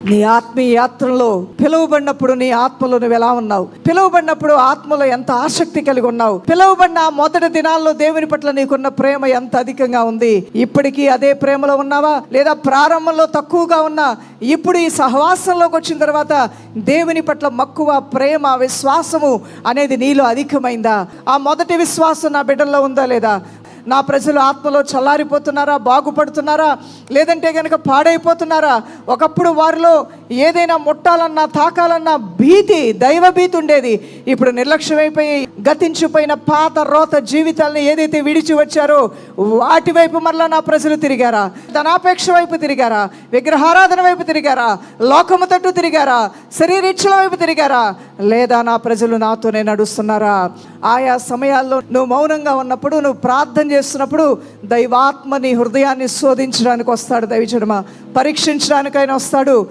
నీ ఆత్మీయ యాత్రలో పిలువబడినప్పుడు నీ ఆత్మలో నువ్వు ఎలా ఉన్నావు? పిలువబడినప్పుడు ఆత్మలో ఎంత ఆసక్తి కలిగి ఉన్నావు? పిలువబడిన మొదటి దినాల్లో దేవుని పట్ల నీకున్న ప్రేమ ఎంత అధికంగా ఉంది? ఇప్పటికీ అదే ప్రేమలో ఉన్నావా? లేదా ప్రారంభంలో తక్కువగా ఉన్నా ఇప్పుడు ఈ సహవాసంలోకి వచ్చిన తర్వాత దేవుని పట్ల మక్కువ, ప్రేమ, విశ్వాసము అనేది నీలో అధికమైందా? ఆ మొదటి విశ్వాసం నా బిడ్డల్లో ఉందా లేదా? నా ప్రజలు ఆత్మలో చల్లారిపోతున్నారా? బాగుపడుతున్నారా? లేదంటే కనుక పాడైపోతున్నారా? ఒకప్పుడు వారిలో ఏదైనా ముట్టాలన్నా, తాకాలన్నా భీతి, దైవ భీతి ఉండేది. ఇప్పుడు నిర్లక్ష్యమైపోయి గతించిపోయిన పాత రోత జీవితాలను ఏదైతే విడిచి వచ్చారో వాటి వైపు మరలా నా ప్రజలు తిరిగారా? ధనాపేక్ష వైపు తిరిగారా? విగ్రహారాధన వైపు తిరిగారా? లోకము తట్టు తిరిగారా? శరీరీచ్ఛల వైపు తిరిగారా? లేదా నా ప్రజలు నాతోనే నడుస్తున్నారా? ఆయా సమయాల్లో నువ్వు మౌనంగా ఉన్నప్పుడు, నువ్వు ప్రార్థన చేస్తున్నప్పుడు దైవాత్మ నీ హృదయాన్ని శోధించడానికి వస్తాడు. దైవజనమా, పరీక్షించడానికైనా వస్తాడు.